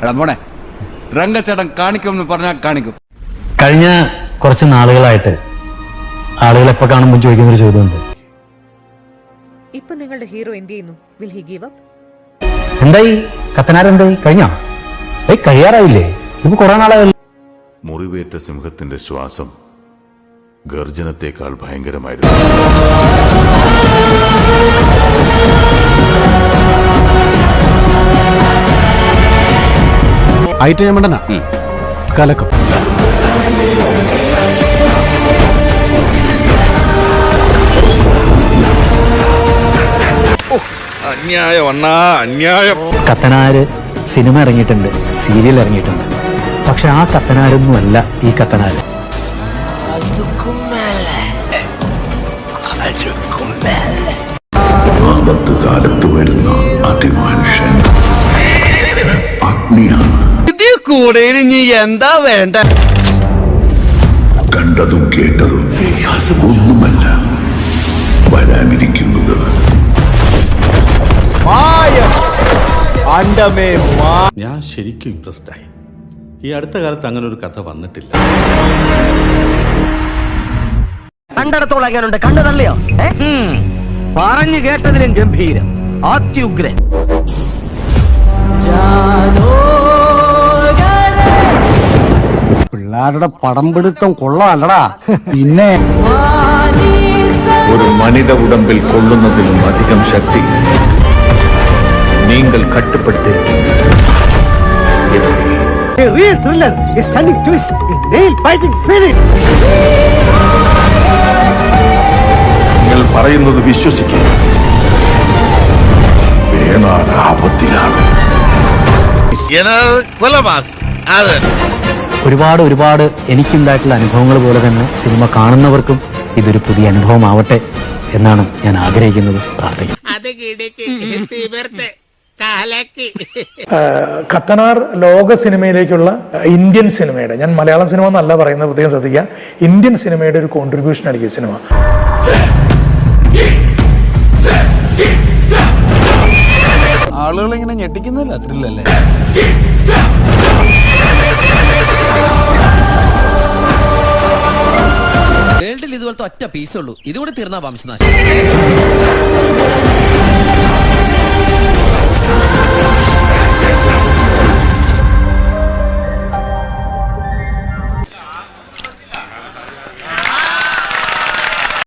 എടാ മോനെ, രംഗച്ചേട്ടൻ കാണിക്കുമെന്ന് പറഞ്ഞാൽ കാണിക്കും. കഴിഞ്ഞ കുറച്ച് നാളുകളായിട്ട് ആളുകൾ എപ്പോ കാണുമ്പോൾ ചോദിക്കുന്ന ഒരു ചോദ്യമുണ്ട്, ഇപ്പൊ നിങ്ങളുടെ ഹീറോ എന്ത് ചെയ്യുന്നു? Will he give up? എന്തായി കത്തനാരെന്തായി കഴിഞ്ഞോ? കഴിയാറായില്ലേ? ഇതിപ്പോ കുറെ നാളായല്ലോ. മുറിവേറ്റ സിംഹത്തിന്റെ ശ്വാസം ഗർജനത്തെക്കാൾ ഭയങ്കരമായിരുന്നു. കലക്കും കത്തനാര് സിനിമ ഇറങ്ങിയിട്ടുണ്ട്, സീരിയൽ ഇറങ്ങിയിട്ടുണ്ട്. പക്ഷെ ആ കത്തനാരൊന്നും അല്ല ഈ കത്തനാര്. ആപത്ത് കാലത്ത് വരുന്ന അതിമനുഷ്യൻ അഗ്നിയാണ്. ഇതിൽ കൂടെ നീ എന്താ വേണ്ട? കണ്ടതും കേട്ടതും ഒന്നുമല്ല വരാനിരിക്കുന്നത്. ഞാൻ ശരിക്കും ഇംപ്രസ്ഡ് ആയി. ഈ അടുത്ത കാലത്ത് അങ്ങനെ ഒരു കഥ വന്നിട്ടില്ല. കണ്ടിടത്തോളം എങ്ങനെയുണ്ട്? കണ്ടു തള്ളിയോ? പറഞ്ഞു കേട്ടതിലും ഗംഭീരം, അത്യുഗ്രൻ. പിള്ളേരുടെ പടം പിടുത്തം കൊള്ളാമല്ലടാ. പിന്നെ ഒരു മനിത ഉടമ്പിൽ കൊള്ളുന്നതിലും അധികം ശക്തി നിങ്ങൾ കട്ടുപെടുത്തിരിക്കുന്നു. നിങ്ങൾ പറയുന്നത് വിശ്വസിക്കുക. വേണാട് ആപത്തിലാണ്. ഒരുപാട് എനിക്കുണ്ടായിട്ടുള്ള അനുഭവങ്ങൾ പോലെ തന്നെ സിനിമ കാണുന്നവർക്കും ഇതൊരു പുതിയ അനുഭവമാവട്ടെ എന്നാണ് ഞാൻ ആഗ്രഹിക്കുന്നത്, പ്രാർത്ഥിക്കുന്നത്. ഖത്തനാർ ലോക സിനിമയിലേക്കുള്ള ഇന്ത്യൻ സിനിമയുടെ, ഞാൻ മലയാളം സിനിമ എന്നല്ല പറയുന്നത്, പ്രത്യേകം ശ്രദ്ധിക്കുക, ഇന്ത്യൻ സിനിമയുടെ ഒരു കോൺട്രിബ്യൂഷൻ ആയിരിക്കും സിനിമ. ആളുകൾ ഇങ്ങനെ ഞെട്ടിക്കുന്നില്ല, ത്രില്ലല്ലേ? വേൾഡിൽ ഇതുപോലത്തെ ഒറ്റ പീസുള്ളൂ. ഇതുകൂടെ തീർന്നാ വംശനാശം.